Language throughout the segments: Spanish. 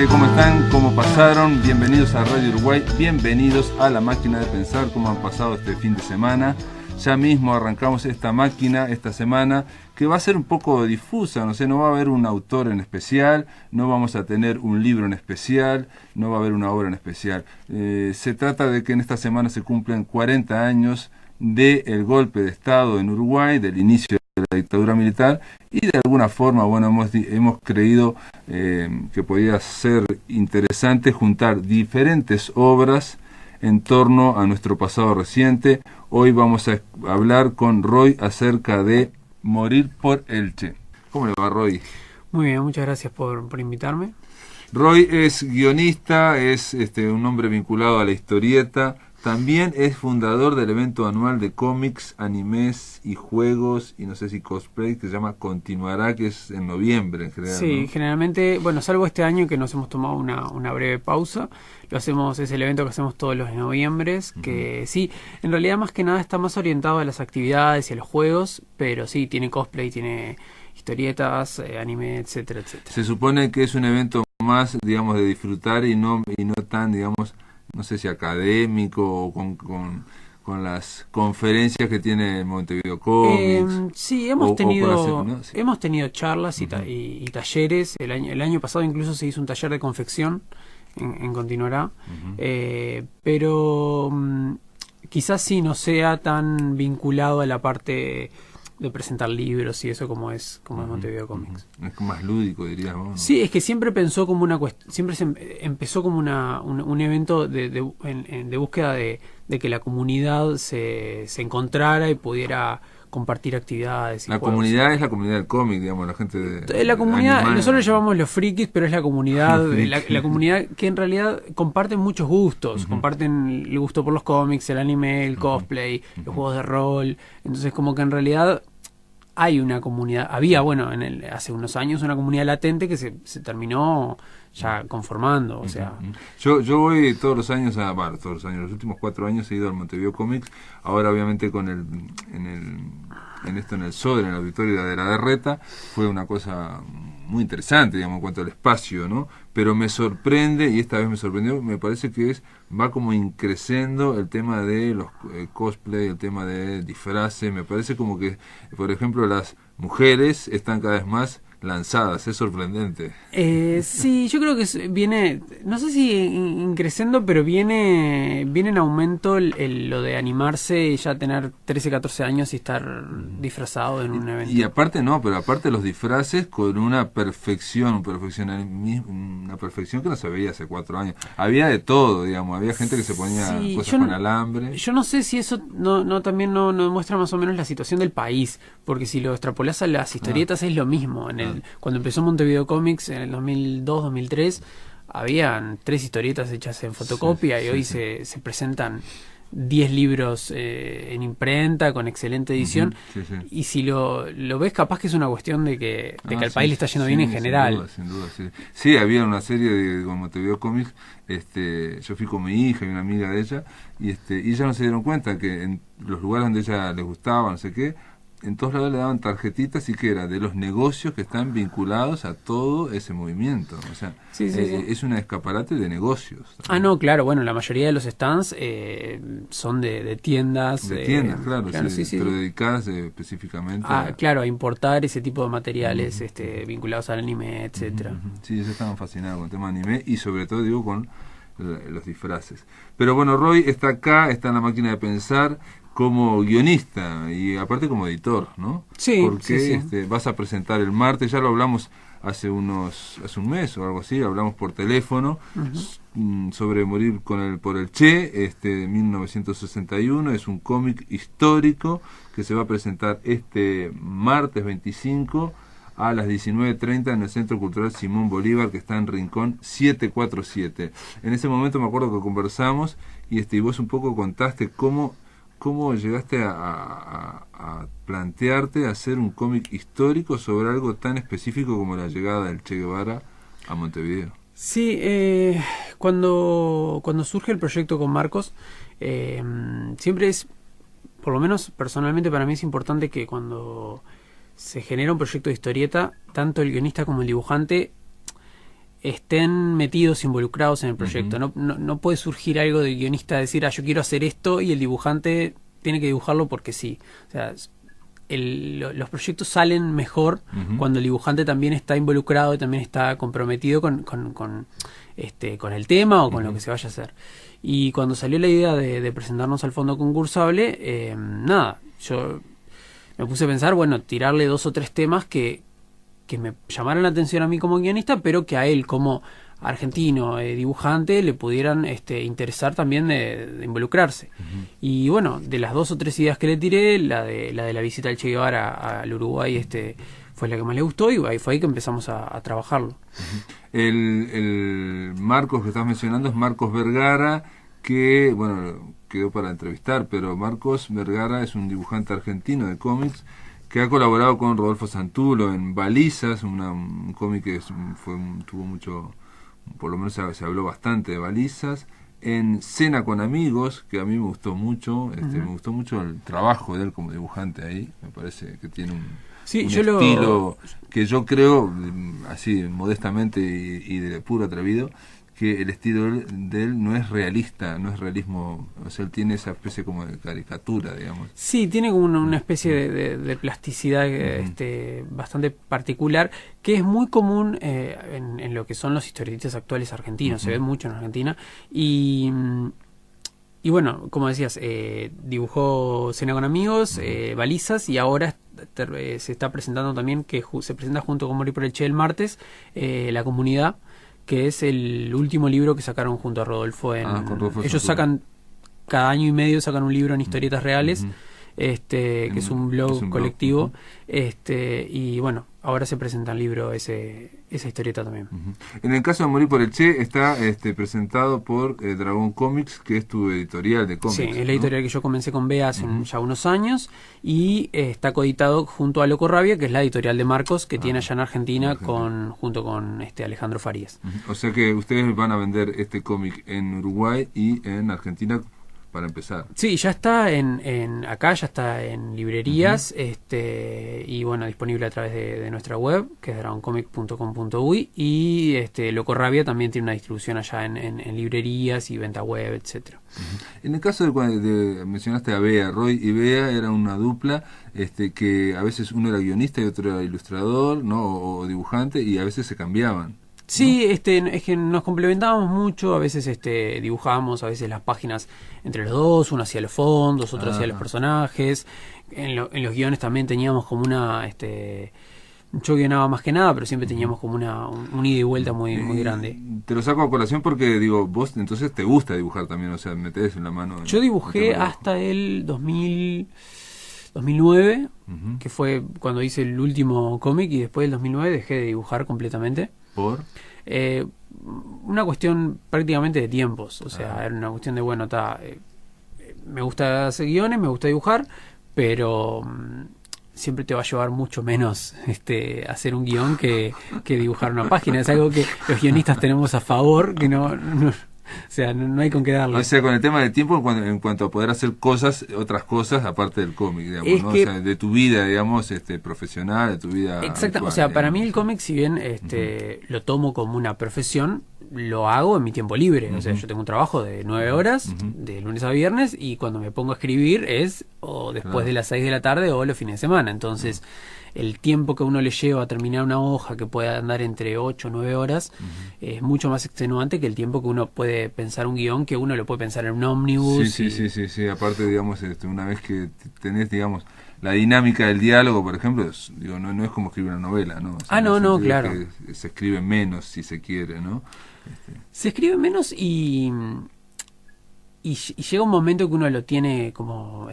gente? ¿Cómo están? ¿Cómo pasaron? Bienvenidos a Radio Uruguay, bienvenidos a La Máquina de Pensar. ¿Cómo han pasado este fin de semana? Ya mismo arrancamos esta máquina esta semana, que va a ser un poco difusa, no sé, no va a haber un autor en especial, no vamos a tener un libro en especial, no va a haber una obra en especial. Se trata de que en esta semana se cumplen 40 años del golpe de Estado en Uruguay, del inicio de la dictadura militar, y de alguna forma, bueno, hemos creído que podía ser interesante juntar diferentes obras en torno a nuestro pasado reciente. Hoy vamos a hablar con Roy acerca de Morir por el Che. ¿Cómo le va, Roy? Muy bien, muchas gracias por invitarme. Roy es guionista, es un hombre vinculado a la historieta. También es fundador del evento anual de cómics, animes y juegos, y no sé si cosplay, que se llama Continuará, que es en noviembre en general. Sí, ¿no? Generalmente, bueno, salvo este año que nos hemos tomado una breve pausa, es el evento que hacemos todos los noviembres, que sí, en realidad más que nada está más orientado a las actividades y a los juegos, pero sí, tiene cosplay, tiene historietas, anime, etcétera, etcétera. Se supone que es un evento más, digamos, de disfrutar y no tan, digamos, no sé si académico o con las conferencias que tiene Montevideo Comics. Sí, hemos tenido ¿no? Sí. hemos tenido charlas y talleres. El año pasado incluso se hizo un taller de confección en Continuará, pero quizás sí no sea tan vinculado a la parte de presentar libros y eso como es Montevideo Comics. Es más lúdico, diríamos, ¿no? Sí, es que siempre pensó como siempre empezó como un evento de búsqueda de que la comunidad se encontrara y pudiera compartir actividades. La comunidad es la comunidad del cómic, digamos, la gente de la comunidad, animal. nosotros lo llamamos los frikis, pero es la comunidad, la comunidad que en realidad comparten muchos gustos, comparten el gusto por los cómics, el anime, el cosplay, los juegos de rol. Entonces como que en realidad hay una comunidad, hace unos años una comunidad latente que se terminó ya conformando, o sea. Yo voy todos los años los últimos 4 años he ido al Montevideo Comics, ahora obviamente en el Sodre, en el auditorio de la Derreta, fue una cosa muy interesante, digamos, en cuanto al espacio, ¿no? Pero me sorprende, y esta vez me sorprendió, me parece que va como increciendo el tema de los cosplay, el tema de disfraces, me parece como que, por ejemplo, las mujeres están cada vez más lanzadas, es sorprendente. Sí, yo creo que viene, no sé si increciendo, pero viene en aumento lo de animarse y ya tener 13, 14 años y estar disfrazado en un evento. Y aparte los disfraces con una perfección que no se veía hace 4 años. Había de todo, digamos, había gente que se ponía cosas con alambre. Yo no sé si eso también no muestra más o menos la situación del país, porque si lo extrapolás a las historietas es lo mismo. Cuando empezó Montevideo Comics en el 2002, 2003, habían 3 historietas hechas en fotocopia y hoy se presentan 10 libros en imprenta con excelente edición. Y si lo ves, capaz que es una cuestión de que al país le está yendo bien en general. Sin duda. Sí, había una serie de Montevideo Comics. Yo fui con mi hija y una amiga de ella y ellas no se dieron cuenta que en los lugares donde ella les gustaba, no sé qué, en todos lados le daban tarjetitas y que era de los negocios que están vinculados a todo ese movimiento. O sea, es un escaparate de negocios. ¿También? No, claro, bueno, la mayoría de los stands son de tiendas. De tiendas, claro, pero dedicadas específicamente claro, a importar ese tipo de materiales vinculados al anime, etcétera. Sí, ellos estaban fascinados con el tema anime y sobre todo, digo, con los disfraces. Pero bueno, Roy está acá, está en La Máquina de Pensar, como guionista y aparte como editor, ¿no? Sí. Porque vas a presentar el martes, ya lo hablamos hace un mes o algo así, hablamos por teléfono sobre Morir por el Che, de 1961, es un cómic histórico que se va a presentar este martes 25 a las 19:30 en el Centro Cultural Simón Bolívar, que está en Rincón 747. En ese momento me acuerdo que conversamos y vos un poco contaste cómo llegaste a plantearte hacer un cómic histórico sobre algo tan específico como la llegada del Che Guevara a Montevideo. Sí, cuando surge el proyecto con Marcos, siempre es, por lo menos personalmente para mí es importante que cuando se genera un proyecto de historieta, tanto el guionista como el dibujante estén metidos, involucrados en el proyecto. No puede surgir algo del guionista decir, yo quiero hacer esto, y el dibujante tiene que dibujarlo porque sí. O sea, los proyectos salen mejor cuando el dibujante también está involucrado y también está comprometido con el tema o con lo que se vaya a hacer. Y cuando salió la idea de presentarnos al fondo concursable, yo me puse a pensar, tirarle 2 o 3 temas que me llamaran la atención a mí como guionista, pero que a él como argentino, dibujante, le pudieran interesar también de involucrarse. Y bueno, de las 2 o 3 ideas que le tiré, la de la visita al Che Guevara al Uruguay fue la que más le gustó, y ahí fue ahí que empezamos a trabajarlo. El Marcos que estás mencionando es Marcos Vergara, que quedó para entrevistar, pero Marcos Vergara es un dibujante argentino de cómics que ha colaborado con Rodolfo Santulo en Balizas, un cómic que tuvo mucho, por lo menos se habló bastante de Balizas, en Cena con Amigos, que a mí me gustó mucho, me gustó mucho el trabajo de él como dibujante ahí, me parece que tiene un estilo que yo creo, así modestamente y de puro atrevido, que el estilo de él no es realista, no es realismo, o sea, él tiene esa especie como de caricatura, digamos. Sí, tiene como una especie de plasticidad bastante particular, que es muy común en lo que son los historietistas actuales argentinos, se ve mucho en Argentina, y bueno, como decías, dibujó Cena con Amigos, Balizas, y ahora se está presentando también, que se presenta junto con Morir por el Che el martes, La Comunidad, que es el último libro que sacaron junto a Rodolfo. Ellos sacan cada año y medio sacan un libro en historietas reales, que es un blog colectivo, y bueno, ahora se presenta el libro esa historieta también. En el caso de Morir por el Che está presentado por Dragón Comics, que es tu editorial de cómics. Sí, es la editorial que yo comencé con Bea hace ya unos años, y está coeditado junto a Loco Rabia, que es la editorial de Marcos, que tiene allá en Argentina, junto con Alejandro Farías. O sea que ustedes van a vender este cómic en Uruguay y en Argentina, para empezar. Sí, ya está acá, ya está en librerías, y bueno, disponible a través de nuestra web, que es dragoncomic.com.uy, y Loco Rabia también tiene una distribución allá en librerías y venta web, etcétera. En el caso mencionaste a Bea, Roy y Bea era una dupla, que a veces uno era guionista y otro era ilustrador, ¿no? O dibujante, y a veces se cambiaban. Sí, es que nos complementábamos mucho, a veces dibujábamos a veces las páginas entre los dos, uno hacía los fondos, otro hacía los personajes, en los guiones también teníamos como yo guionaba más que nada, pero siempre teníamos como un ida y vuelta muy grande. Te lo saco a colación porque digo, vos entonces te gusta dibujar también, o sea, metés en la mano. Yo dibujé hasta el 2009, que fue cuando hice el último cómic, y después del 2009 dejé de dibujar completamente. ¿Por? Una cuestión prácticamente de tiempos, o sea, era una cuestión de, me gusta hacer guiones, me gusta dibujar, pero siempre te va a llevar mucho menos hacer un guión que dibujar una página. Es algo que los guionistas tenemos a favor, que no o sea, no hay con qué darle. O sea, con el tema del tiempo, en cuanto a poder hacer otras cosas aparte del cómic, digamos, ¿no? O sea, de tu vida, digamos, profesional, de tu vida. Exacto, actual, o sea, para digamos. mí el cómic, si bien lo tomo como una profesión, lo hago en mi tiempo libre. O sea, yo tengo un trabajo de 9 horas, de lunes a viernes, y cuando me pongo a escribir es o después de las 6 de la tarde o los fines de semana. Entonces, el tiempo que uno le lleva a terminar una hoja, que puede andar entre 8 o 9 horas, es mucho más extenuante que el tiempo que uno puede pensar un guión, que uno lo puede pensar en un ómnibus. Sí. Aparte, digamos, una vez que tenés, digamos, la dinámica del diálogo, por ejemplo, no es como escribir una novela, ¿no? O sea, no, claro. Que se escribe menos, si se quiere, ¿no? Se escribe menos y llega un momento que uno lo tiene como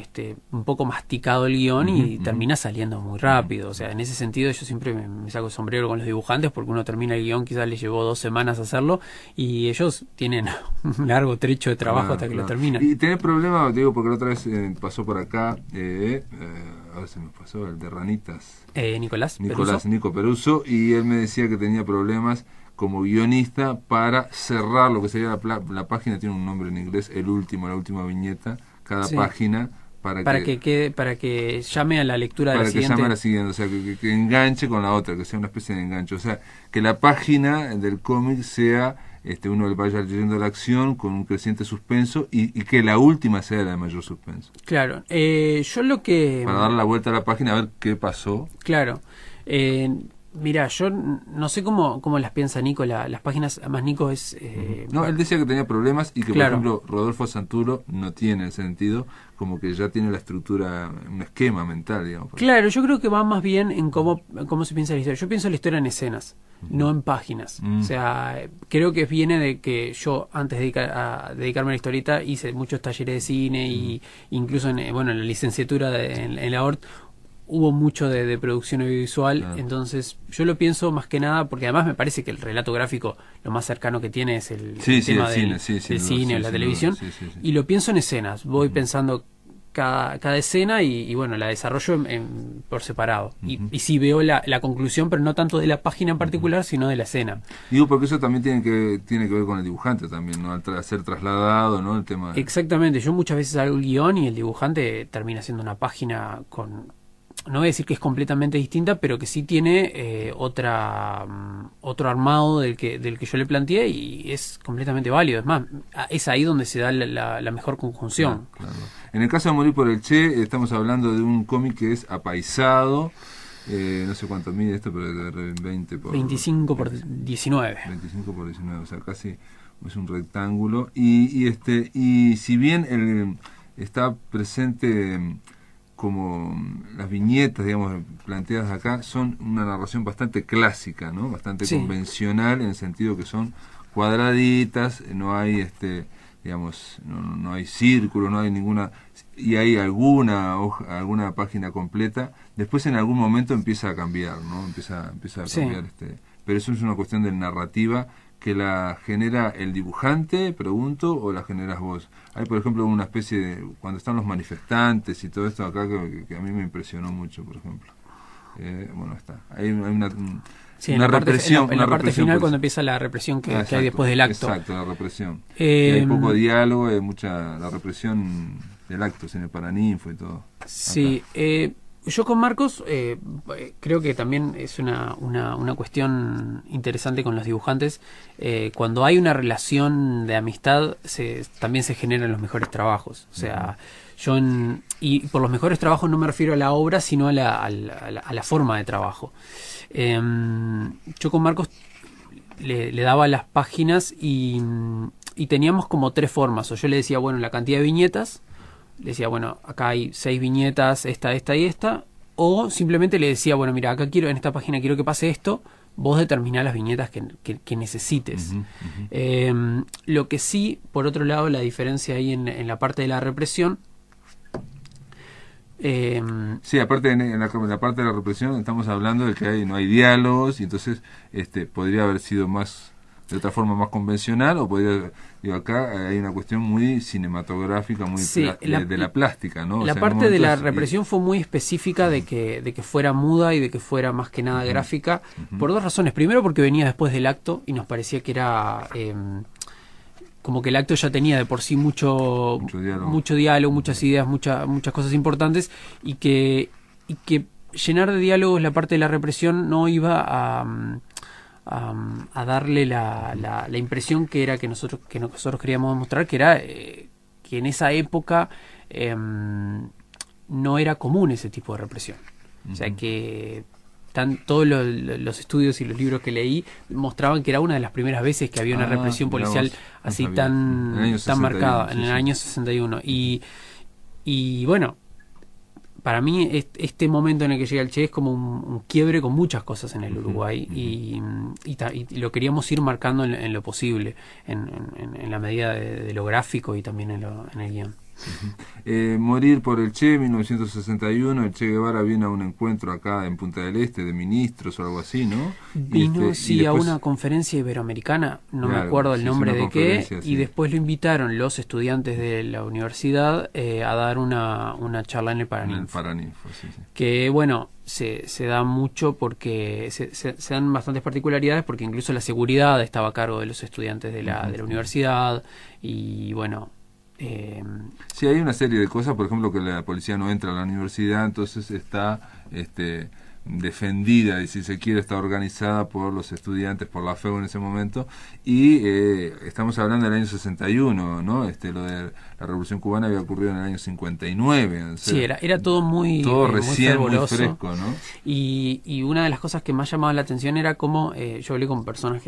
un poco masticado el guión, y termina saliendo muy rápido. O sea, en ese sentido yo siempre me saco el sombrero con los dibujantes, porque uno termina el guión, quizás les llevó 2 semanas hacerlo, y ellos tienen un largo trecho de trabajo hasta que lo terminan. Y tenés problema, te digo, porque la otra vez pasó por acá, a ver si me pasó, el de Ranitas. Nico Peruso, y él me decía que tenía problemas como guionista para cerrar lo que sería la página, tiene un nombre en inglés, la última viñeta, cada página, para que llame a la lectura de la para que siguiente. llame a la siguiente, o sea, que enganche con la otra, que sea una especie de enganche, o sea, que la página del cómic sea, uno vaya leyendo la acción con un creciente suspenso y que la última sea la de mayor suspenso. Claro, yo lo que... Para dar la vuelta a la página a ver qué pasó. Claro. Mira, yo no sé cómo las piensa Nico, las páginas, además Nico es... No, él decía que tenía problemas y que, claro, por ejemplo, Rodolfo Santuro no tiene el sentido, como que ya tiene la estructura, un esquema mental, digamos. Claro, yo creo que va más bien en cómo se piensa la historia. Yo pienso la historia en escenas, no en páginas. O sea, creo que viene de que yo, antes de dedicarme a la historieta, hice muchos talleres de cine y incluso en la licenciatura en la ORT, hubo mucho de producción audiovisual, entonces yo lo pienso más que nada porque además me parece que el relato gráfico lo más cercano que tiene es el tema del cine o la televisión, y lo pienso en escenas, voy pensando cada escena y bueno, la desarrollo por separado, y sí veo la conclusión, pero no tanto de la página en particular, sino de la escena. Digo, porque eso también tiene que ver con el dibujante también, ¿no? Al ser trasladado, ¿no? El tema Exactamente, yo muchas veces hago el guión y el dibujante termina haciendo una página no voy a decir que es completamente distinta, pero que sí tiene otro armado del que yo le planteé, y es completamente válido. Es más, es ahí donde se da la mejor conjunción. Claro. En el caso de Morir por el Che, estamos hablando de un cómic que es apaisado, no sé cuánto mide esto, pero de 25 por 19. 25 por 19, o sea, casi es un rectángulo. Y si bien está presente... como las viñetas, digamos, planteadas acá, son una narración bastante clásica, ¿no? Bastante convencional, en el sentido que son cuadraditas, no hay, digamos, no hay círculo, no hay ninguna, y hay alguna página completa. Después en algún momento empieza a cambiar, ¿no? Empieza a cambiar, pero eso es una cuestión de narrativa que la genera el dibujante, pregunto, o la generas vos. Hay, por ejemplo, una especie de... Cuando están los manifestantes y todo esto acá, que a mí me impresionó mucho, por ejemplo. Bueno, está. Hay una represión. En la parte final, cuando empieza la represión que hay después del acto. Exacto, la represión. Hay poco diálogo, hay la represión del acto, cine paraninfo y todo. Sí, yo con Marcos creo que también es una cuestión interesante con los dibujantes. Cuando hay una relación de amistad, también se generan los mejores trabajos. O sea, y por los mejores trabajos no me refiero a la obra, sino a la forma de trabajo. Yo con Marcos le daba las páginas y teníamos como 3 formas. O yo le decía, bueno, la cantidad de viñetas. Le decía, bueno, acá hay 6 viñetas, esta y esta. O simplemente le decía, bueno, mira, acá en esta página quiero que pase esto. Vos determinás las viñetas que necesites. Lo que sí, por otro lado, la diferencia ahí en la parte de la represión. Sí, aparte en la parte de la represión estamos hablando de que no hay diálogos, y entonces podría haber sido de otra forma más convencional, o podría, acá hay una cuestión muy cinematográfica, muy de la plástica, ¿no? La parte de la represión fue muy específica de que fuera muda y de que fuera más que nada gráfica, por 2 razones. Primero, porque venía después del acto y nos parecía que era como que el acto ya tenía de por sí mucho diálogo, muchas ideas, muchas cosas importantes, y que llenar de diálogos la parte de la represión no iba a darle la impresión que nosotros queríamos mostrar, que era que en esa época no era común ese tipo de represión. O sea, que todos los estudios y los libros que leí mostraban que era una de las primeras veces que había una represión policial así tan marcada, en el año 61. Y bueno, para mí este momento en el que llega el Che es como un quiebre con muchas cosas en el Uruguay, y lo queríamos ir marcando en lo posible, en la medida de lo gráfico y también en el guión. Morir por el Che, 1961, el Che Guevara viene a un encuentro acá en Punta del Este de ministros o algo así, ¿no? Vino, después, a una conferencia iberoamericana, me acuerdo el nombre de qué, y después lo invitaron los estudiantes de la universidad a dar una charla en el Paraninfo. Que bueno, se da mucho porque se dan bastantes particularidades, porque incluso la seguridad estaba a cargo de los estudiantes de la universidad, y bueno, Sí, hay una serie de cosas, por ejemplo, que la policía no entra a la universidad, entonces está defendida, y si se quiere está organizada por los estudiantes, por la FEU en ese momento, y estamos hablando del año 61, ¿no? Lo de la Revolución Cubana había ocurrido en el año 59. O sea, sí, era todo todo muy recién, muy fervoroso. fresco, ¿no? Y una de las cosas que más llamaba la atención era cómo yo hablé con personas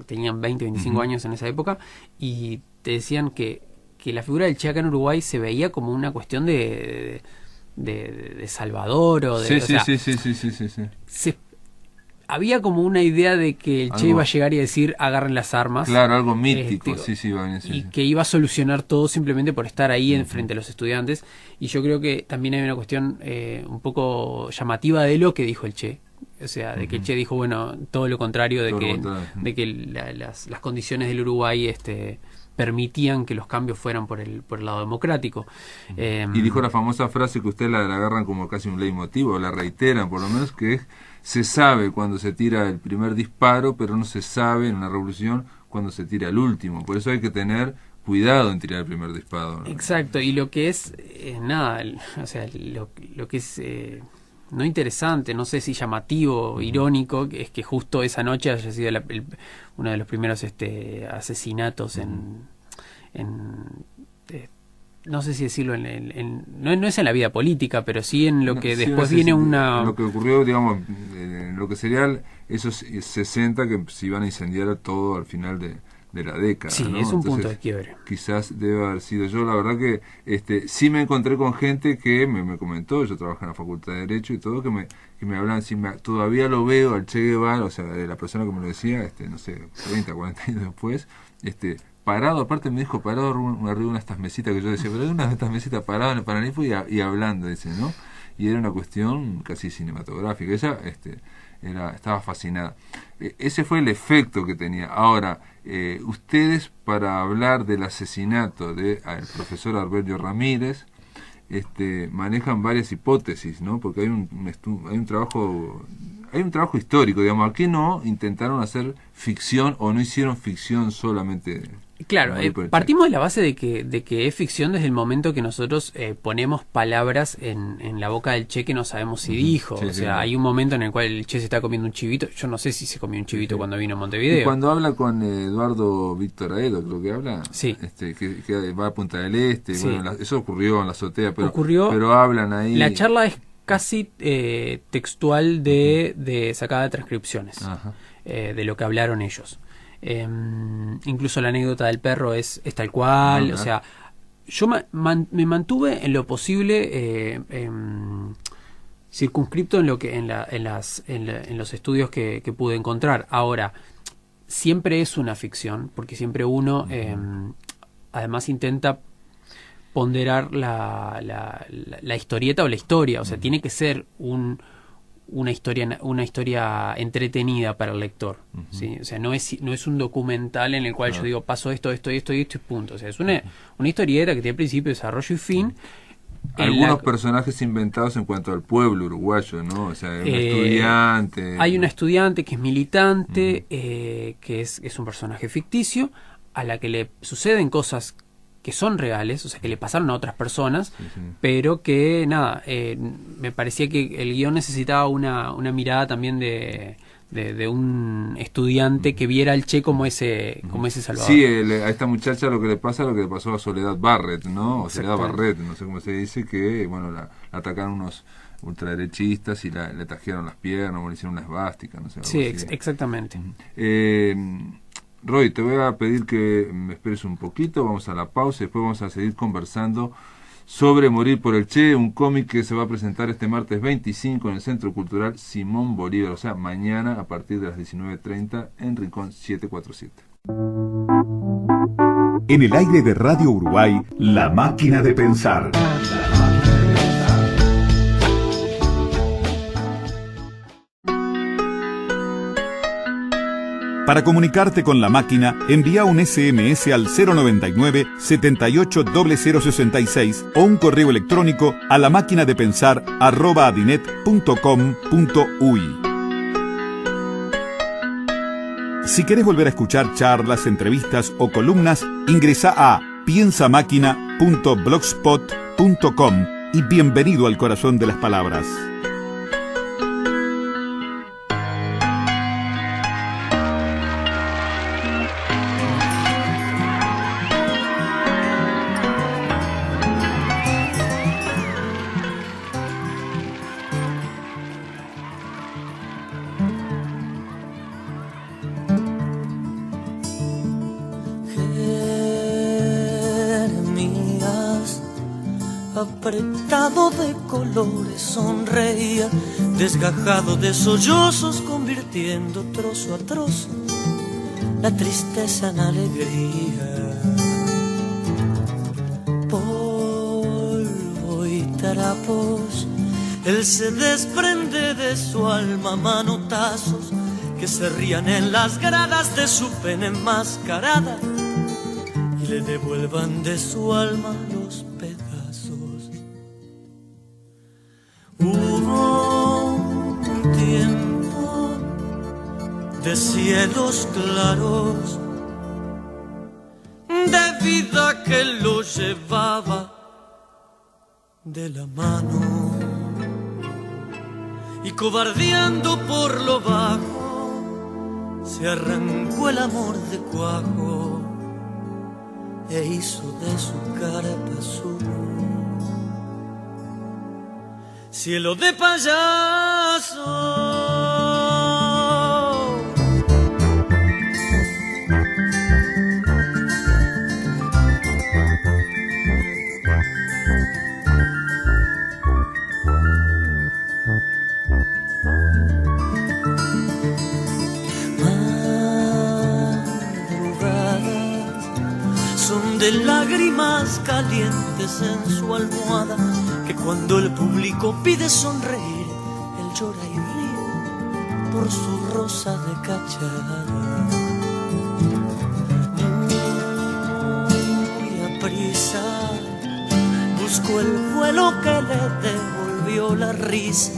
tenían 20, 25 años en esa época, y te decían que la figura del Che acá en Uruguay se veía como una cuestión de Salvador o de... Sí. Había como una idea de que el Che Algo- iba a llegar y decir agarren las armas. Claro, algo mítico, va bien, Y que iba a solucionar todo simplemente por estar ahí frente a los estudiantes. Y yo creo que también hay una cuestión un poco llamativa de lo que dijo el Che. O sea, de que el Che dijo, bueno, todo lo contrario, de que las condiciones del Uruguay permitían que los cambios fueran por el lado democrático. Y dijo la famosa frase que ustedes la agarran como casi un leitmotiv, o la reiteran por lo menos, que es: se sabe cuando se tira el primer disparo, pero no se sabe en una revolución cuando se tira el último. Por eso hay que tener cuidado en tirar el primer disparo, ¿no? Exacto, y lo que es, o sea, lo que es... no interesante, no sé si llamativo, irónico, es que justo esa noche haya sido uno de los primeros asesinatos no sé si decirlo no es en la vida política, pero sí en lo que después viene lo que ocurrió, digamos, en lo que sería esos 60 que se iban a incendiar todo al final de la década. Sí, ¿no? es un Entonces, punto de quiebre. Quizás debe haber sido. Yo la verdad que sí me encontré con gente que me comentó, yo trabajo en la Facultad de Derecho y todo, que me hablan, todavía lo veo al Che Guevara, o sea, de la persona que me lo decía, no sé, 30, 40 años después, parado, aparte me dijo parado arriba de una de estas mesitas que yo decía, pero hay una de estas mesitas parado en el Paraninfo y hablando, dice, ¿no? Y era una cuestión casi cinematográfica. Ella estaba fascinada. Ese fue el efecto que tenía. Ahora, ustedes, para hablar del asesinato del profesor Arbelio Ramírez, manejan varias hipótesis, ¿no? Porque hay un trabajo histórico, digamos. Aquí no intentaron hacer ficción, o no hicieron ficción solamente. Claro, partimos de la base de que es ficción desde el momento que nosotros ponemos palabras en la boca del Che que no sabemos si dijo. Sí, o sea, hay un momento en el cual el Che se está comiendo un chivito. Yo no sé si se comió un chivito cuando vino a Montevideo. Y cuando habla con Eduardo Víctor Aedo, creo que habla, sí. Que va a Punta del Este, sí. Bueno, eso ocurrió en la azotea, pero hablan ahí. La charla es casi textual de sacada de transcripciones de lo que hablaron ellos. Incluso la anécdota del perro es tal cual. O sea, yo me mantuve en lo posible circunscripto en los estudios que pude encontrar. Ahora, siempre es una ficción, porque siempre uno además intenta ponderar la historieta o la historia. O sea, tiene que ser una historia entretenida para el lector, ¿sí? O sea, no es un documental en el cual yo digo, paso esto y punto. O sea, es una historieta que tiene principio, desarrollo y fin. Algunos personajes inventados en cuanto al pueblo uruguayo, ¿no? O sea, un estudiante. Hay una estudiante que es militante, que es un personaje ficticio, a la que le suceden cosas que son reales, o sea, que le pasaron a otras personas, pero que, nada, me parecía que el guión necesitaba una mirada también de un estudiante que viera al Che como ese salvador. Sí, a esta muchacha lo que le pasó a Soledad Barrett, ¿no? O Soledad Barrett, no sé cómo se dice, que, bueno, la atacaron unos ultraderechistas y le tajearon las piernas, o le hicieron una esvástica, no sé. Sí, exactamente. Roy, te voy a pedir que me esperes un poquito, vamos a la pausa y después vamos a seguir conversando sobre Morir por el Che, un cómic que se va a presentar este martes 25 en el Centro Cultural Simón Bolívar, o sea, mañana a partir de las 19:30 en Rincón 747. En el aire de Radio Uruguay, La Máquina de Pensar. Para comunicarte con La Máquina, envía un SMS al 099-780066 o un correo electrónico a lamaquinadepensar@adinet.com.uy. Si querés volver a escuchar charlas, entrevistas o columnas, ingresa a piensamáquina.com.ar. radiouruguay.blogspot.com y bienvenido al corazón de las palabras. Apretado de colores sonreía, desgajado de sollozos, convirtiendo trozo a trozo la tristeza en alegría. Polvo y trapos, él se desprende de su alma, manotazos que se rían en las gradas de su pena enmascarada y le devuelvan de su alma los pedazos. Hubo un tiempo de cielos claros, de vida que lo llevaba de la mano, y cobardeando por lo bajo se arrancó el amor de cuajo e hizo de su carpa su cielo de payaso. Madrugadas son de lágrimas calientes en su almohada, que cuando el público pide sonreír, él llora y ríe por su rosa de cachada. Muy aprisa buscó el vuelo que le devolvió la risa,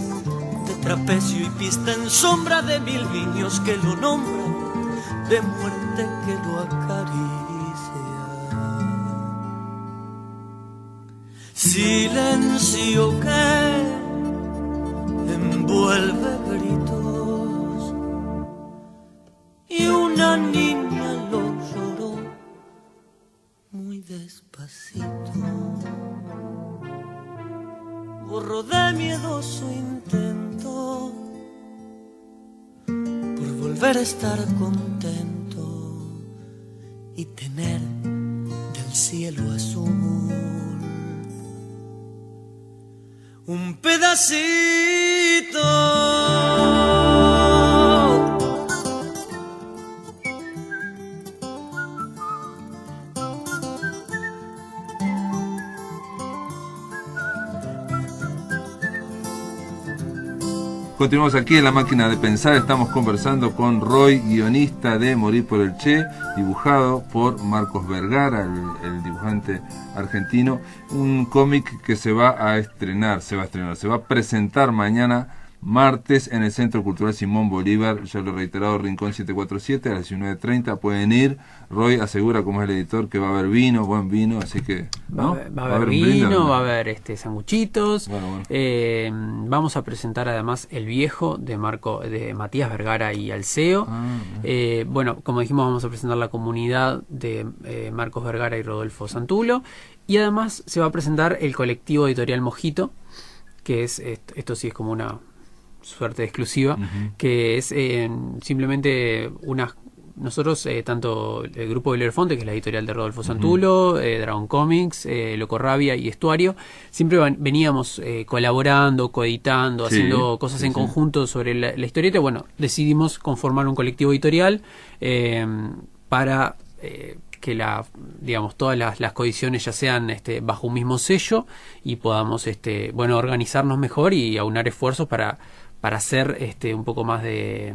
de trapecio y pista en sombra de mil niños que lo nombran, de muerte que lo acaricia. Silencio que envuelve gritos, y una niña lo lloró muy despacito. Borró de miedoso intento por volver a estar contento y tener del cielo azul un pedacito. Continuamos aquí en La Máquina de Pensar. Estamos conversando con Roy, guionista de Morir por el Che, dibujado por Marcos Vergara, el dibujante argentino. Un cómic que se va a presentar mañana martes en el Centro Cultural Simón Bolívar, ya lo he reiterado, Rincón 747, a las 19:30 pueden ir. Roy asegura, como es el editor, que va a haber vino, buen vino, así que ¿no? Va a haber vino, va a haber sanguchitos. Bueno. Vamos a presentar además El Viejo de Matías Vergara y Alseo. Bueno, como dijimos, vamos a presentar La Comunidad de Marcos Vergara y Rodolfo Santulo, y además se va a presentar el colectivo editorial Mojito, que es esto sí es como una suerte exclusiva, que es simplemente nosotros, tanto el grupo Belefonte, que es la editorial de Rodolfo Santulo, Dragon Comics, Loco Rabia y Estuario, siempre veníamos colaborando, coeditando, haciendo cosas en conjunto sobre la historieta. Bueno, decidimos conformar un colectivo editorial para que todas las coediciones ya sean bajo un mismo sello y podamos organizarnos mejor y aunar esfuerzos para hacer un poco más de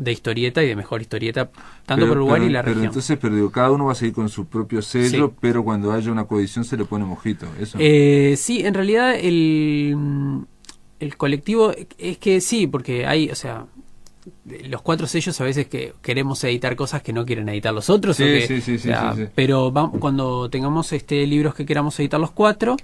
historieta y de mejor historieta, tanto por Uruguay y la región. Entonces, cada uno va a seguir con su propio sello, pero cuando haya una coedición se le pone Mojito, ¿eso? Sí, en realidad el colectivo es que sí, porque hay, los 4 sellos a veces que queremos editar cosas que no quieren editar los otros. Sí, o que, sí, o sea, sí. Pero cuando tengamos libros que queramos editar los 4,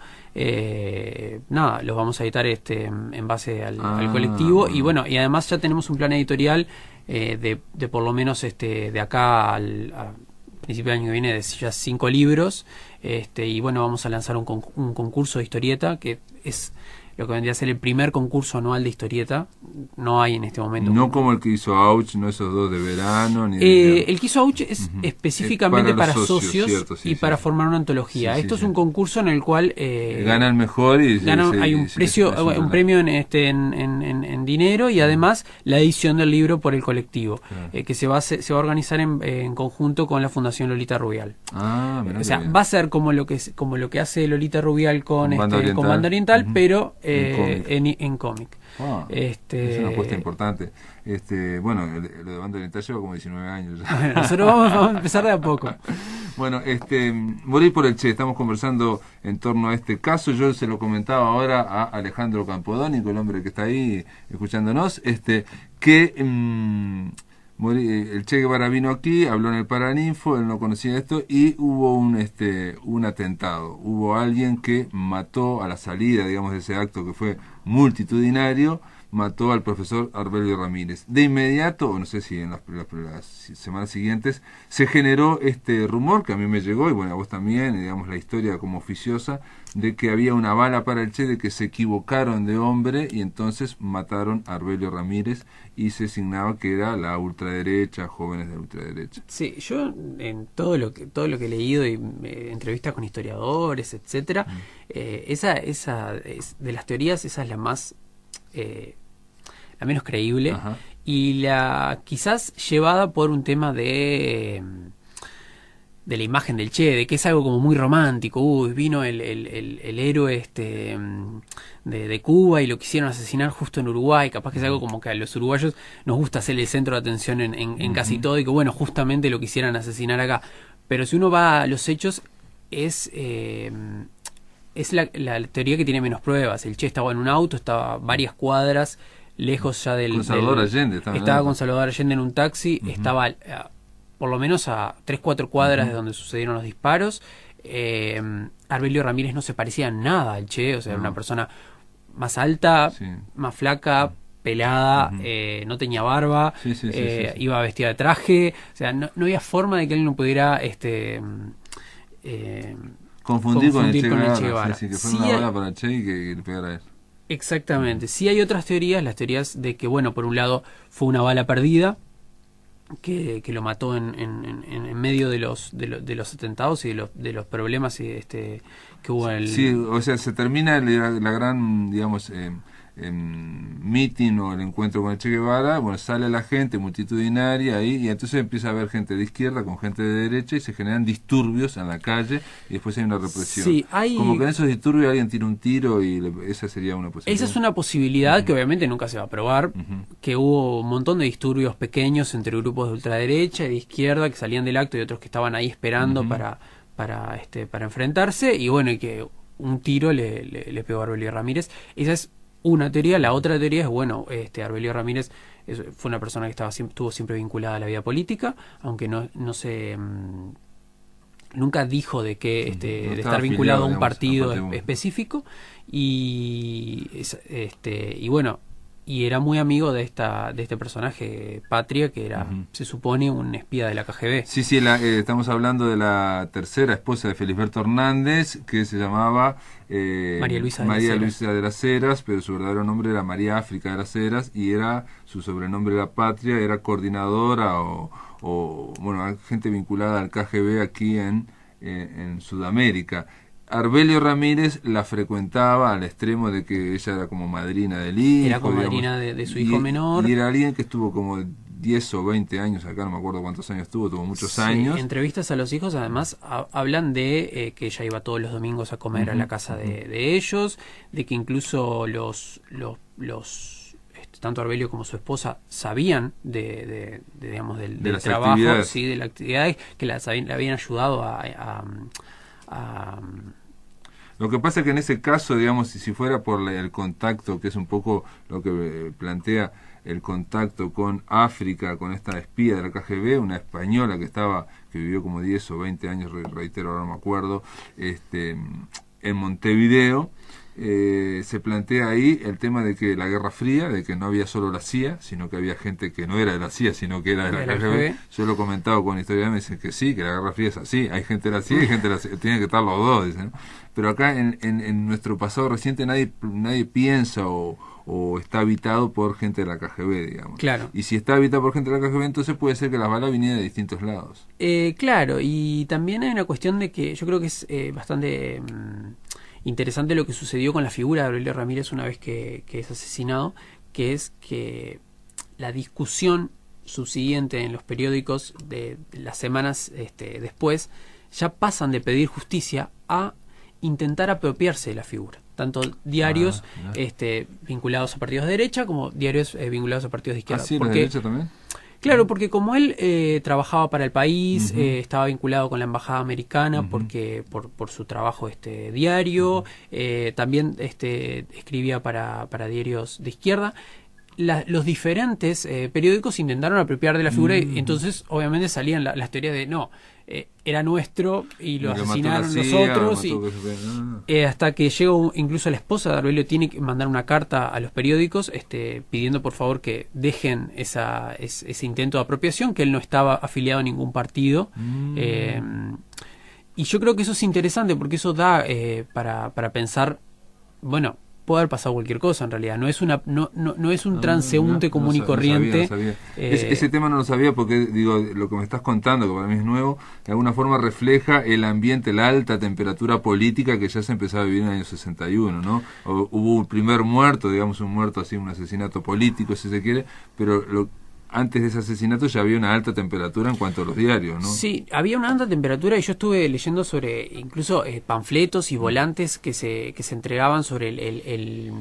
nada, los vamos a editar en base al colectivo. Y bueno, y además ya tenemos un plan editorial de por lo menos de acá a principio del año que viene, de ya 5 libros. Y bueno, vamos a lanzar un concurso de historieta, que es lo que vendría a ser el primer concurso anual de historieta. No hay en este momento. No como el que hizo Auch, no esos 2 de verano. Ni el que hizo Auch es específicamente para socios, cierto, sí, y para formar una antología. Esto es un concurso en el cual gana el mejor y hay un premio en dinero, y además la edición del libro por el colectivo, que se va a organizar en conjunto con la Fundación Lolita Rubial. O sea, va a ser como lo que hace Lolita Rubial con Banda Oriental, pero en cómic. Es una apuesta importante. Bueno, lo de Banda Oriental lleva como 19 años. Nosotros vamos a empezar de a poco. Bueno, Morir por el Che, estamos conversando en torno a este caso. Yo se lo comentaba ahora a Alejandro Campodónico, el hombre que está ahí escuchándonos, que el Che Guevara vino aquí, habló en el Paraninfo, él no conocía esto, y hubo un atentado. Hubo alguien que mató a la salida, digamos, de ese acto que fue multitudinario, mató al profesor Arbelio Ramírez. De inmediato, o no sé si en las semanas siguientes, se generó este rumor que a mí me llegó, y bueno, a vos también, digamos, la historia como oficiosa, de que había una bala para el Che, de que se equivocaron de hombre y entonces mataron a Arbelio Ramírez, y se signaba que era la ultraderecha, jóvenes de la ultraderecha. Sí, yo en todo lo que he leído, y entrevistas con historiadores, etcétera, esa es, de las teorías, esa es la más la menos creíble. Ajá. Y la quizás llevada por un tema de la imagen del Che, de que es algo como muy romántico. Vino el héroe de Cuba y lo quisieron asesinar justo en Uruguay. Capaz que es algo como que a los uruguayos nos gusta ser el centro de atención en casi todo, y que bueno, justamente lo quisieran asesinar acá. Pero si uno va a los hechos, es la teoría que tiene menos pruebas. El Che estaba en un auto, estaba varias cuadras lejos ya del... Con Salvador Allende. Estaba con Salvador Allende en un taxi, estaba por lo menos a 3-4 cuadras de donde sucedieron los disparos. Arbelio Ramírez no se parecía nada al Che, o sea, era una persona más alta, más flaca, pelada, no tenía barba, iba vestida de traje, o sea, no había forma de que él no pudiera confundir con el Che Guevara. Sí, que fue una bala para el Che y que le pegara a él. Exactamente. Sí hay otras teorías, las teorías de que, bueno, por un lado fue una bala perdida que lo mató en medio de los atentados y de los problemas que hubo en el... Sí, o sea, se termina la gran, digamos, meeting o el encuentro con el Che Guevara. Bueno, sale la gente multitudinaria ahí, y entonces empieza a haber gente de izquierda con gente de derecha, y se generan disturbios en la calle, y después hay una represión. Sí, como que en esos disturbios alguien tira un tiro, y esa sería una posibilidad. Esa es una posibilidad que obviamente nunca se va a probar, que hubo un montón de disturbios pequeños entre grupos de ultraderecha y de izquierda que salían del acto, y otros que estaban ahí esperando para enfrentarse, y bueno, y que un tiro le pegó a Arbelio Ramírez. Esa es una teoría. La otra teoría es, bueno, Arbelio Ramírez fue una persona que estuvo siempre vinculada a la vida política, aunque no se nunca dijo de que de estar vinculado a un partido específico, y bueno, y era muy amigo de este personaje Patria, que era, se supone, un espía de la KGB. Sí, estamos hablando de la tercera esposa de Felisberto Hernández, que se llamaba María Luisa de las Heras, pero su verdadero nombre era María África de las Heras, y su sobrenombre era Patria. Era coordinadora o bueno, gente vinculada al KGB aquí en Sudamérica. Arbelio Ramírez la frecuentaba al extremo de que ella era como madrina del hijo. Era como madrina de su hijo menor. Y era alguien que estuvo como 10 o 20 años acá, no me acuerdo cuántos años tuvo muchos años. Entrevistas a los hijos, además, hablan de que ella iba todos los domingos a comer a la casa de ellos, de que incluso los tanto Arbelio como su esposa sabían digamos, del trabajo, actividades. Sí, de las actividades, que le habían ayudado Lo que pasa es que en ese caso, digamos, si fuera por el contacto, que es un poco lo que plantea el contacto con África, con esta espía de la KGB, una española que vivió como 10 o 20 años, reitero, ahora no me acuerdo, en Montevideo, se plantea ahí el tema de que la Guerra Fría, de que no había solo la CIA, sino que había gente que no era de la CIA, sino que era de la KGB. Yo lo he comentado con historiadores, me dicen que sí, que la Guerra Fría es así, hay gente de la CIA y gente de la CIA, tienen que estar los dos, dicen, ¿no? Pero acá en nuestro pasado reciente nadie piensa o está habitado por gente de la KGB, digamos. Claro. Y si está habitado por gente de la KGB, entonces puede ser que las balas vinieran de distintos lados. Claro, y también hay una cuestión de que yo creo que es bastante interesante lo que sucedió con la figura de Aurelio Ramírez una vez que es asesinado, que es que la discusión subsiguiente en los periódicos de las semanas después ya pasan de pedir justicia a intentar apropiarse de la figura. Tanto diarios vinculados a partidos de derecha como diarios vinculados a partidos de izquierda. ¿Ah, sí, los de derecha también? Claro, porque como él trabajaba para el país, estaba vinculado con la embajada americana porque por su trabajo diario, también escribía para diarios de izquierda. Los diferentes periódicos intentaron apropiar de la figura y entonces obviamente salían las teorías de no, era nuestro y lo asesinaron los otros hasta que llegó incluso la esposa de Aurelio tiene que mandar una carta a los periódicos pidiendo por favor que dejen ese intento de apropiación, que él no estaba afiliado a ningún partido. Y yo creo que eso es interesante porque eso da para pensar, bueno, puede haber pasado cualquier cosa en realidad, no es un transeúnte común y corriente. No sabía. Ese tema no lo sabía porque digo, lo que me estás contando, que para mí es nuevo, de alguna forma refleja el ambiente, la alta temperatura política que ya se empezaba a vivir en el año 61, ¿no? Hubo un primer muerto, digamos un muerto así, un asesinato político si se quiere, pero antes de ese asesinato ya había una alta temperatura en cuanto a los diarios, ¿no? Sí, había una alta temperatura y yo estuve leyendo sobre incluso panfletos y volantes que se entregaban sobre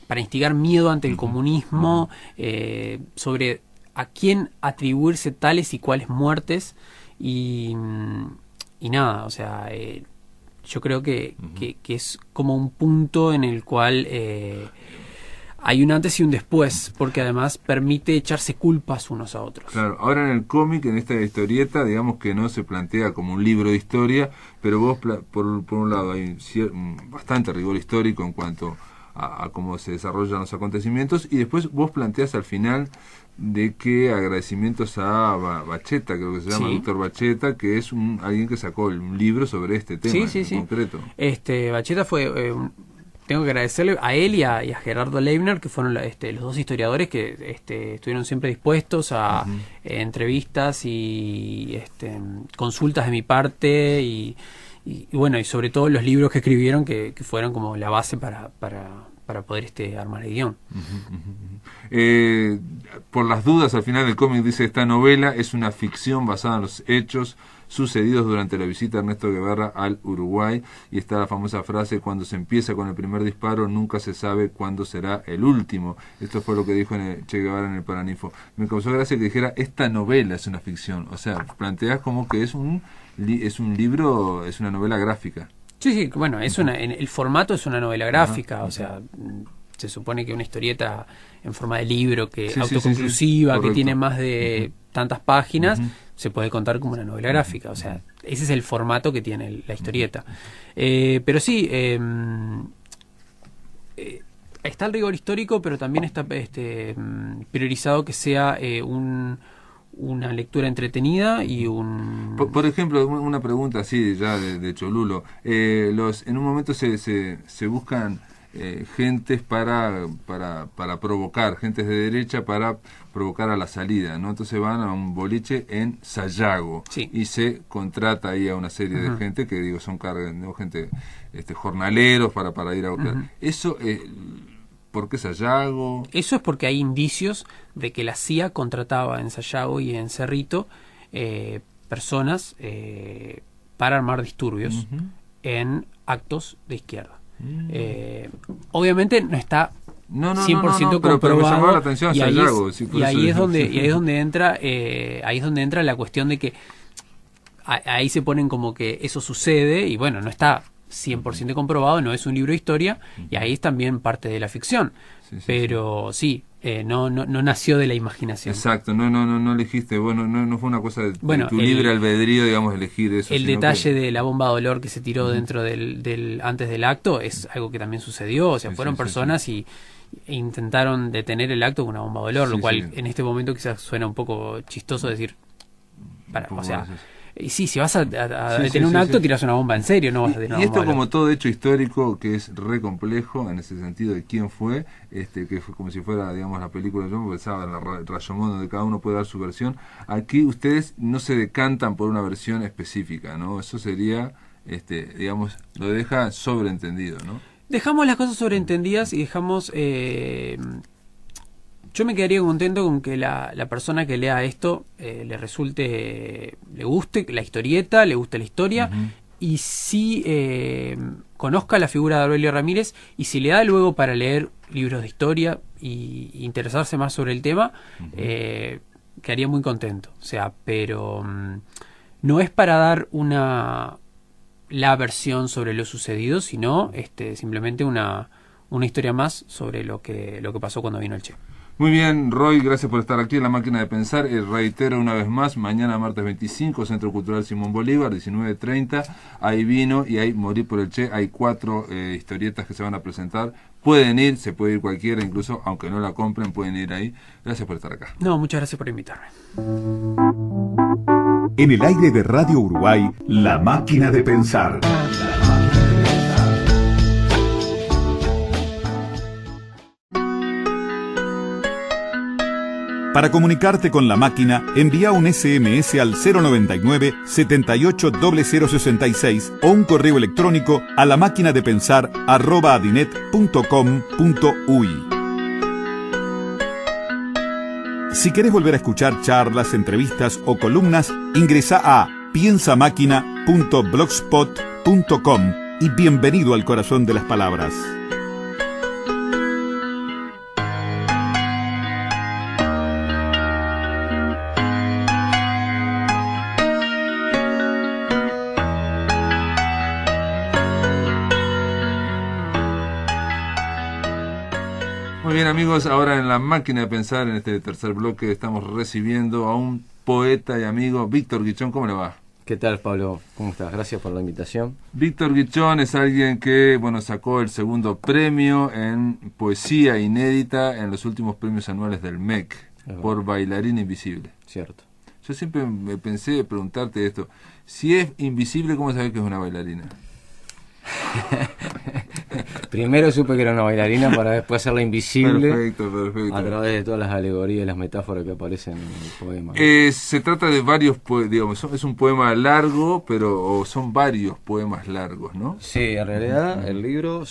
para instigar miedo ante el comunismo, sobre a quién atribuirse tales y cuales muertes y nada, o sea, yo creo que es como un punto en el cual hay un antes y un después, porque además permite echarse culpas unos a otros. Claro, ahora en el cómic, en esta historieta, digamos que no se plantea como un libro de historia, pero vos, por un lado, hay bastante rigor histórico en cuanto a cómo se desarrollan los acontecimientos, y después vos planteás al final de que agradecimientos a Bacheta, creo que se llama Víctor Bacheta, que es alguien que sacó un libro sobre este tema concreto. Bacheta fue... tengo que agradecerle a él y a Gerardo Leibner, que fueron los dos historiadores que estuvieron siempre dispuestos a entrevistas y consultas de mi parte y bueno, y sobre todo los libros que escribieron que fueron como la base para poder armar el guión. Por las dudas, al final del cómic dice: esta novela es una ficción basada en los hechos sucedidos durante la visita de Ernesto Guevara al Uruguay, y está la famosa frase: cuando se empieza con el primer disparo nunca se sabe cuándo será el último. Esto fue lo que dijo Che Guevara en el Paraninfo. Me causó gracia que dijera: esta novela es una ficción, o sea, planteas como que es un libro, es una novela gráfica. Sí, bueno, el formato es una novela gráfica, o sea, se supone que una historieta en forma de libro, que autoconclusiva, que tiene más de tantas páginas, se puede contar como una novela gráfica, o sea, ese es el formato que tiene la historieta. Pero sí, está el rigor histórico, pero también está priorizado que sea una lectura entretenida y Por ejemplo, una pregunta así ya de cholulo. En un momento se buscan gentes para provocar, gentes de derecha para provocar a la salida, ¿no? Entonces van a un boliche en Sayago y se contrata ahí a una serie de gente que digo son gente jornaleros para ir a buscar. Eso ¿por qué Sayago? Eso es porque hay indicios de que la CIA contrataba en Sayago y en Cerrito personas para armar disturbios en actos de izquierda. Obviamente no está 100% comprobado, pero me llamaba la atención Sayago. Y ahí es donde entra la cuestión de que ahí se ponen como que eso sucede y bueno, no está 100% comprobado, no es un libro de historia, y ahí es también parte de la ficción. Pero sí, no nació de la imaginación. Exacto, no elegiste, bueno, no fue una cosa de tu libre albedrío, digamos, elegir eso. El detalle de la bomba de olor que se tiró dentro antes del acto es algo que también sucedió, o sea, fueron personas y intentaron detener el acto con una bomba de olor, lo cual en este momento quizás suena un poco chistoso decir, o sea, sí, si vas a detener un acto, tiras una bomba en serio, no vas a detener una bomba. Y esto, como todo hecho histórico, que es re complejo en ese sentido de quién fue, que fue como si fuera, digamos, la película, yo pensaba en el Rashomon, donde cada uno puede dar su versión. Aquí ustedes no se decantan por una versión específica, ¿no? Eso sería, digamos, lo deja sobreentendido, ¿no? Dejamos las cosas sobreentendidas y dejamos... yo me quedaría contento con que la persona que lea esto le guste la historieta, le guste la historia, y sí conozca la figura de Aurelio Ramírez, y si le da luego para leer libros de historia y interesarse más sobre el tema, quedaría muy contento. O sea, pero no es para dar la versión sobre lo sucedido, sino simplemente una historia más sobre lo que pasó cuando vino el Che. Muy bien, Roy, gracias por estar aquí en La Máquina de Pensar. Reitero una vez más, mañana martes 25, Centro Cultural Simón Bolívar, 19:30, hay Vino y hay Morir por el Che. Hay 4 historietas que se van a presentar. Pueden ir, se puede ir cualquiera, incluso aunque no la compren, pueden ir ahí. Gracias por estar acá. No, muchas gracias por invitarme. En el aire de Radio Uruguay, La Máquina de Pensar. Para comunicarte con La Máquina, envía un SMS al 099-780066 o un correo electrónico a lamaquinadepensar@adinet.com.uy. Si querés volver a escuchar charlas, entrevistas o columnas, ingresa a piensamáquina.blogspot.com y bienvenido al corazón de las palabras. Muy bien, amigos, ahora en La Máquina de Pensar, en este tercer bloque, estamos recibiendo a un poeta y amigo, Víctor Guichón. ¿Cómo le va? ¿Qué tal, Pablo? ¿Cómo estás? Gracias por la invitación. Víctor Guichón es alguien que, bueno, sacó el segundo premio en poesía inédita en los últimos premios anuales del MEC por Bailarina Invisible. Cierto. Yo siempre me pensé preguntarte esto. Si es invisible, ¿cómo sabes que es una bailarina? Primero supe que era una bailarina para después hacerla invisible. Perfecto. A través de todas las alegorías y las metáforas que aparecen en el poema. Se trata de varios digamos, es un poema largo, pero son varios poemas largos, ¿no? Sí, en realidad el libro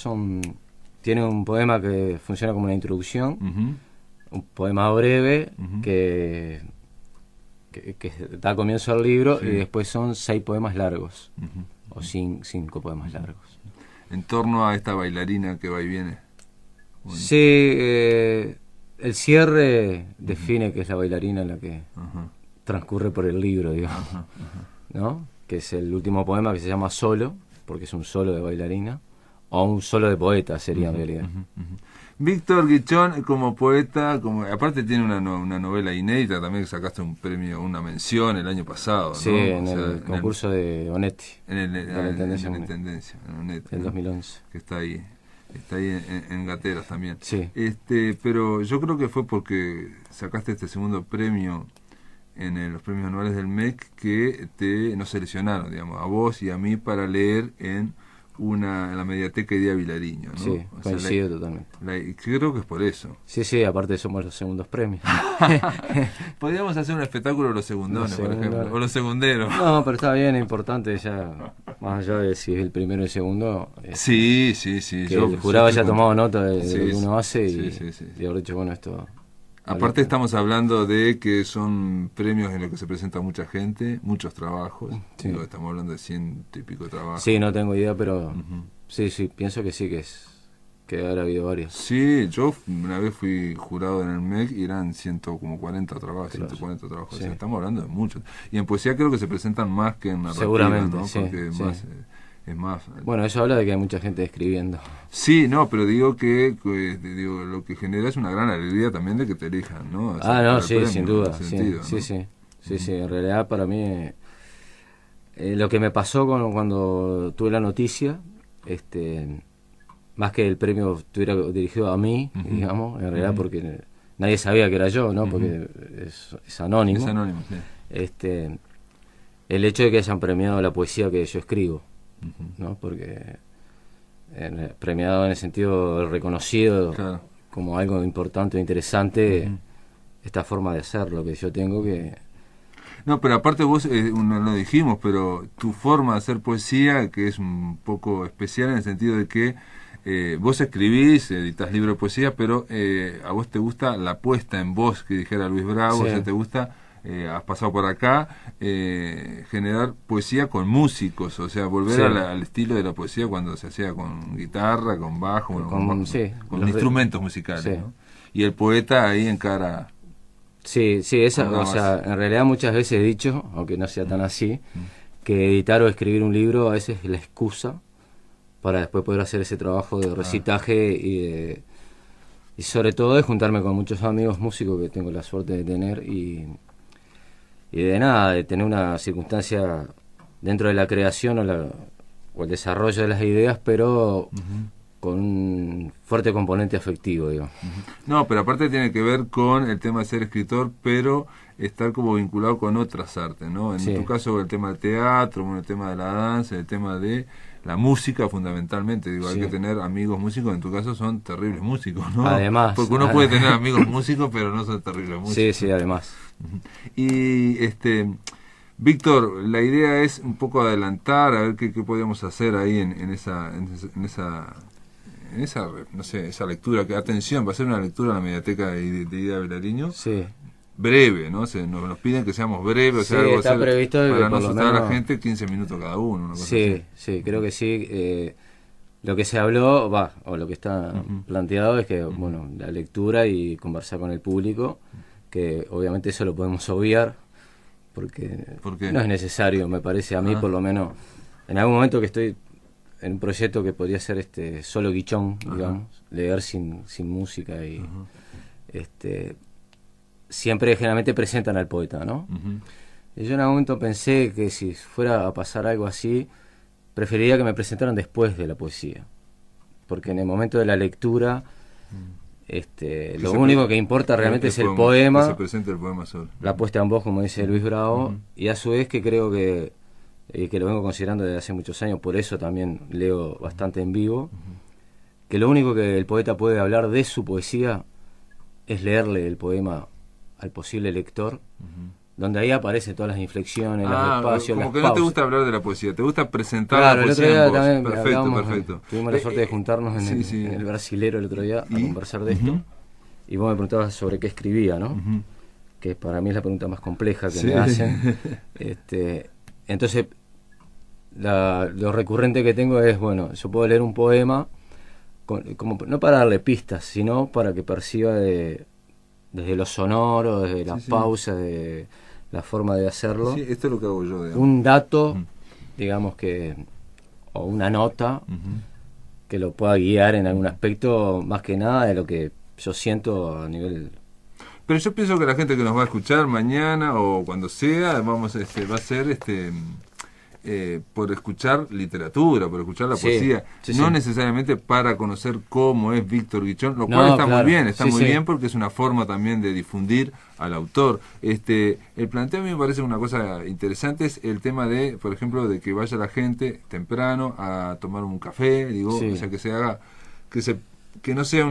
tiene un poema que funciona como una introducción, un poema breve que da comienzo al libro, y después son 6 poemas largos, o 5 poemas largos. En torno a esta bailarina que va y viene. Bueno. Sí, el cierre define que es la bailarina la que transcurre por el libro, digamos, ¿no? Que es el último poema, que se llama Solo, porque es un solo de bailarina, o un solo de poeta sería en realidad. Víctor Guichón, como poeta, aparte tiene una novela inédita también, que sacaste un premio, una mención el año pasado, ¿no? Sí, en el concurso de Onetti, en la Intendencia, en 2011. Que está ahí en Gateras también. Sí. Pero yo creo que fue porque sacaste este segundo premio en los premios anuales del MEC que nos seleccionaron, digamos, a vos y a mí para leer en la Mediateca Idea Vilariño, ¿no? Sí, coincido totalmente. Creo que es por eso. Sí, aparte somos los segundos premios. Podríamos hacer un espectáculo de los segundones, por ejemplo, o los segunderos. No, pero está bien, es importante ya, más allá de si es el primero y el segundo. Sí. Que el jurado haya tomado nota de lo que uno hace y haber dicho, bueno, esto... Aparte estamos hablando de que son premios en los que se presenta mucha gente, muchos trabajos. Sí. Estamos hablando de 100 y pico trabajos. Sí, no tengo idea, pero sí, pienso que sí, que habrá habido varios. Sí, yo una vez fui jurado en el MEC y eran 140 trabajos, Claro. 140 trabajos. Sí. O sea, estamos hablando de muchos. Y en poesía creo que se presentan más que en narrativa, Seguramente, ¿no? sí, Porque sí. más es más... Bueno, eso habla de que hay mucha gente escribiendo. Sí, no, pero digo que digo, lo que genera es una gran alegría también de que te elijan, ¿no? O sea, No, sí, premio, sin duda. en ese Sí, sentido, sí, ¿no? sí. En realidad, para mí, lo que me pasó cuando tuve la noticia, más que el premio estuviera dirigido a mí, digamos, en realidad porque nadie sabía que era yo, ¿no? Porque es anónimo. Es anónimo, sí. El hecho de que hayan premiado la poesía que yo escribo, ¿no? Porque premiado en el sentido reconocido, claro, como algo importante o interesante, esta forma de hacerlo que yo tengo que... No, pero aparte vos, no lo dijimos, pero tu forma de hacer poesía, que es un poco especial en el sentido de que vos escribís, editás libros de poesía, pero a vos te gusta la puesta en voz, que dijera Luis Bravo, Sí. o sea, te gusta, has pasado por acá, generar poesía con músicos, o sea, volver Sí. al estilo de la poesía cuando se hacía con guitarra, con bajo, con sí, instrumentos musicales, sí. ¿no? Y el poeta ahí encara... Sí, Una o sea, base. en realidad muchas veces he dicho, aunque no sea tan así, que editar o escribir un libro a veces es la excusa para después poder hacer ese trabajo de recitaje y sobre todo de juntarme con muchos amigos músicos que tengo la suerte de tener y de nada, de tener una circunstancia dentro de la creación o el desarrollo de las ideas, pero con un fuerte componente afectivo, digamos. No, pero aparte tiene que ver con el tema de ser escritor, pero estar como vinculado con otras artes, ¿no? En Sí. tu caso el tema del teatro, bueno, el tema de la danza, el tema de la música fundamentalmente, digo, hay Sí. que tener amigos músicos, en tu caso son terribles músicos, ¿no? Además. Porque uno puede tener amigos músicos, pero no son terribles músicos. Sí, además. Y Víctor, la idea es un poco adelantar, a ver qué podemos hacer ahí en esa no sé, esa lectura, que atención, va a ser una lectura en la mediateca de Ida Velariño, Sí. breve, ¿no? Nos piden que seamos breves, o sea, Sí, algo está hacer previsto que para no por lo asustar a la menos- gente, 15 minutos cada uno, una cosa Sí, así. creo que sí. Lo que se habló, o lo que está planteado es que, bueno, la lectura y conversar con el público, que obviamente eso lo podemos obviar, porque ¿Por qué? no es necesario, me parece a mí, Ah. por lo menos, en algún momento que estoy en un proyecto que podría ser solo guichón, digamos, leer sin música y siempre generalmente presentan al poeta, ¿no? Ujú. Y yo en algún momento pensé que si fuera a pasar algo así, preferiría que me presentaran después de la poesía. Porque en el momento de la lectura, lo único que importa realmente es el Que se poema, presente el poema solo. la puesta en voz, como dice Luis Bravo, y a su vez que creo que lo vengo considerando desde hace muchos años, por eso también leo bastante en vivo, que lo único que el poeta puede hablar de su poesía es leerle el poema al posible lector, donde ahí aparecen todas las inflexiones, los espacios, como las que no te pausas. gusta hablar de la poesía, te gusta presentar Claro, la el otro poesía día en voz. también Perfecto, hablábamos, perfecto. tuvimos la suerte de juntarnos en, sí. en el Brasilero el otro día ¿Y? a conversar de esto, y vos me preguntabas sobre qué escribía, ¿no? Ujú. Que para mí es la pregunta más compleja que Sí. me hacen. Entonces, lo recurrente que tengo es, bueno, yo puedo leer un poema, como no para darle pistas, sino para que perciba desde lo sonoro, desde las Sí. pausas, de la forma de hacerlo, Sí, esto es lo que hago yo, digamos. un dato, Ujú. digamos o una nota, Ujú. que lo pueda guiar en algún aspecto, más que nada de lo que yo siento a nivel... Pero yo pienso que la gente que nos va a escuchar mañana o cuando sea, va a ser por escuchar literatura, por escuchar la Sí, poesía, sí, no sí. necesariamente para conocer cómo es Víctor Guichón, lo No, cual está claro. muy bien, está Sí, muy sí. bien porque es una forma también de difundir al autor. El planteo a mí me parece una cosa interesante, es el tema de, por ejemplo, de que vaya la gente temprano a tomar un café, digo, Sí. o sea, que se haga, que no sea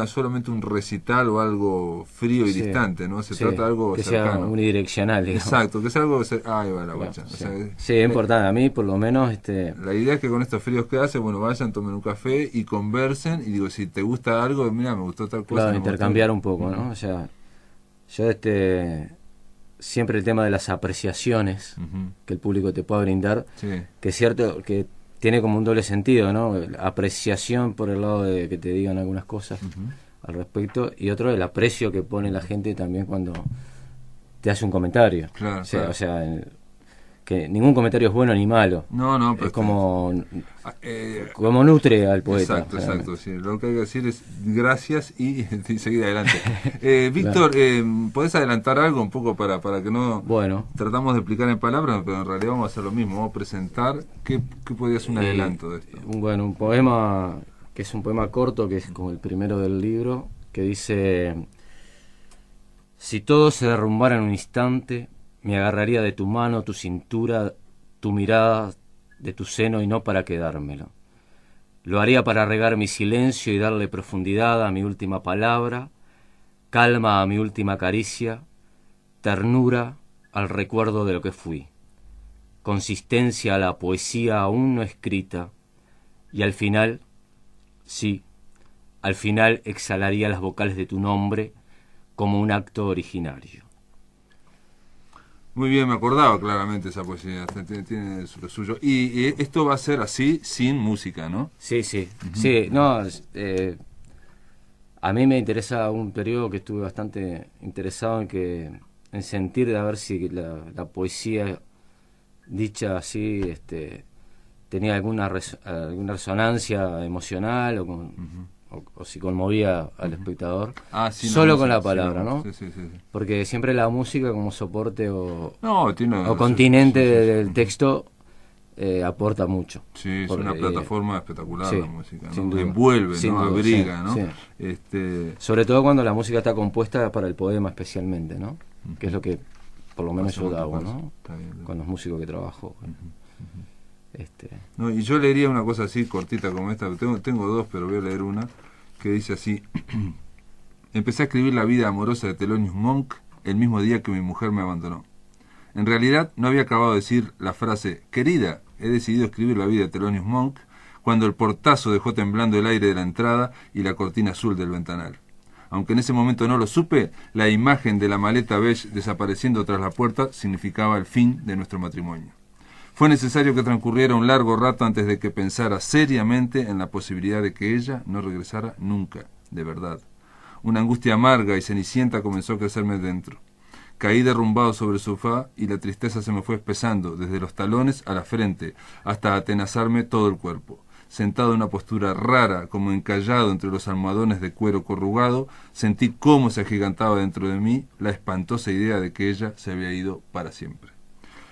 solamente un recital o algo frío y Sí. distante, ¿no? Se Sí, trata de algo que cercano. sea unidireccional, digamos. Exacto, que es algo... ahí va la guacha. Sí, O sea, sí, es importante. A mí, por lo menos, la idea es que con estos fríos que hace, bueno, vayan, tomen un café y conversen. Y digo, si te gusta algo, mira, me gustó tal cosa. claro, me gustó. intercambiar un poco, ¿no? O sea, yo siempre el tema de las apreciaciones Ujú. que el público te pueda brindar, Sí, que es cierto que tiene como un doble sentido, ¿no? Apreciación por el lado de que te digan algunas cosas al respecto, y otro el aprecio que pone la gente también cuando te hace un comentario. Claro, O sea, claro. o sea, que ningún comentario es bueno ni malo. No, pero es como nutre al poeta. Exacto. Sí. Lo que hay que decir es gracias y seguir adelante. Víctor, ¿podés adelantar algo un poco para que no... Bueno. Tratamos de explicar en palabras, pero en realidad vamos a hacer lo mismo. Vamos a presentar. ¿Qué podría ser un adelanto de esto? Un poema que es un poema corto, que es como el primero del libro, que dice: si todo se derrumbara en un instante, me agarraría de tu mano, tu cintura, tu mirada, de tu seno, y no para quedármelo. Lo haría para regar mi silencio y darle profundidad a mi última palabra, calma a mi última caricia, ternura al recuerdo de lo que fui, consistencia a la poesía aún no escrita, y al final, sí, al final exhalaría las vocales de tu nombre como un acto originario. Muy bien, me acordaba claramente esa poesía, tiene lo suyo. Y esto va a ser así, sin música, ¿no? Sí. Uh-huh. Sí, no, a mí me interesa un periodo que estuve bastante interesado en sentir, de a ver si la poesía dicha así tenía alguna resonancia emocional o si conmovía al espectador, solo con la palabra, ¿no? Sí. Porque siempre la música como soporte o tiene continente del texto aporta mucho. Sí, es una plataforma espectacular la música, ¿no? Sin duda. Envuelve, Sin ¿no? duda, Abriga, ¿no? Sí. Sobre todo cuando la música está compuesta para el poema especialmente, ¿no? Que es lo que por lo menos yo hago, ¿no? Con los músicos que trabajo. No, y yo leería una cosa así cortita como esta, tengo dos, pero voy a leer una que dice así: empecé a escribir la vida amorosa de Thelonious Monk el mismo día que mi mujer me abandonó. En realidad no había acabado de decir la frase querida, he decidido escribir la vida de Thelonious Monk, cuando el portazo dejó temblando el aire de la entrada y la cortina azul del ventanal. Aunque en ese momento no lo supe, la imagen de la maleta beige desapareciendo tras la puerta significaba el fin de nuestro matrimonio. Fue necesario que transcurriera un largo rato antes de que pensara seriamente en la posibilidad de que ella no regresara nunca, de verdad. Una angustia amarga y cenicienta comenzó a crecerme dentro. Caí derrumbado sobre el sofá y la tristeza se me fue espesando desde los talones a la frente hasta atenazarme todo el cuerpo. Sentado en una postura rara, como encallado entre los almohadones de cuero corrugado, sentí cómo se agigantaba dentro de mí la espantosa idea de que ella se había ido para siempre.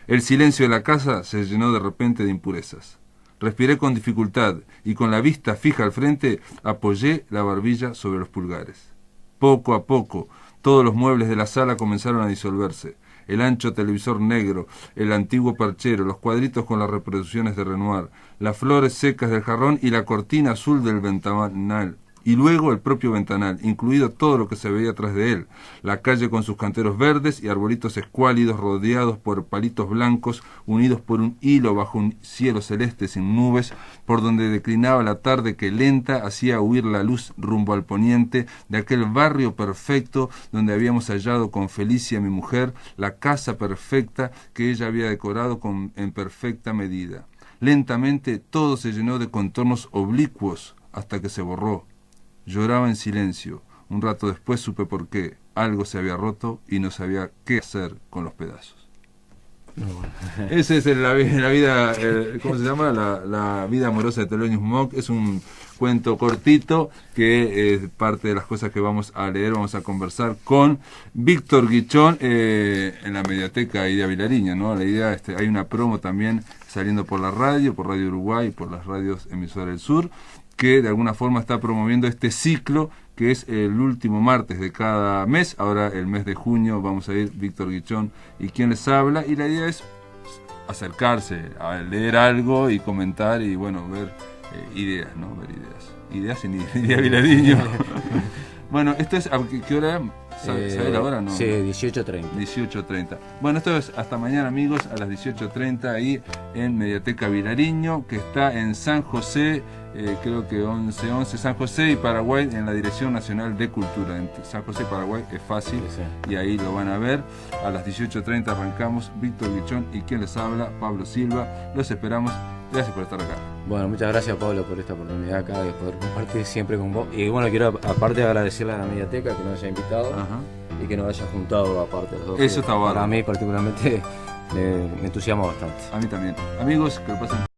El silencio de la casa se llenó de repente de impurezas. Respiré con dificultad y con la vista fija al frente apoyé la barbilla sobre los pulgares. Poco a poco, todos los muebles de la sala comenzaron a disolverse. El ancho televisor negro, el antiguo perchero, los cuadritos con las reproducciones de Renoir, las flores secas del jarrón y la cortina azul del ventanal. Y luego el propio ventanal, incluido todo lo que se veía atrás de él, la calle con sus canteros verdes y arbolitos escuálidos rodeados por palitos blancos, unidos por un hilo bajo un cielo celeste sin nubes, por donde declinaba la tarde que lenta hacía huir la luz rumbo al poniente de aquel barrio perfecto donde habíamos hallado con Felicia, mi mujer, la casa perfecta que ella había decorado en perfecta medida. Lentamente todo se llenó de contornos oblicuos hasta que se borró. Lloraba en silencio. Un rato después supe por qué. Algo se había roto y no sabía qué hacer con los pedazos. Esa es la vida, ¿cómo se llama? La vida amorosa de Thelonious Monk. Es un cuento cortito que es parte de las cosas que vamos a leer, vamos a conversar con Víctor Guichón en la Mediateca Idea Vilariño, ¿no? La idea, hay una promo también saliendo por la radio, por Radio Uruguay y por las radios emisoras del sur, que de alguna forma está promoviendo este ciclo que es el último martes de cada mes. Ahora el mes de junio vamos a ir Víctor Guichón y quien les habla, y la idea es acercarse a leer algo y comentar y bueno, ver ideas, ¿no? Ver ideas en Idea Vilariño. Bueno, esto es, ¿a qué hora? ¿Sabe la hora? No. Sí, 18:30. 18:30. Bueno, esto es hasta mañana, amigos, a las 18:30 ahí en Mediateca Vilariño, que está en San José, creo que 1111 San José y Paraguay, en la Dirección Nacional de Cultura. En San José y Paraguay es fácil, sí. Y ahí lo van a ver. A las 18:30 arrancamos. Víctor Guichón y quien les habla, Pablo Silva. Los esperamos. Gracias por estar acá. Bueno, muchas gracias, Pablo, por esta oportunidad acá de poder compartir siempre con vos. Y bueno, quiero aparte agradecerle a la Mediateca que nos haya invitado. Ajá. Y que nos haya juntado aparte los dos. Eso está bueno. Para mí particularmente me entusiasma bastante. A mí también. Amigos, que lo pasen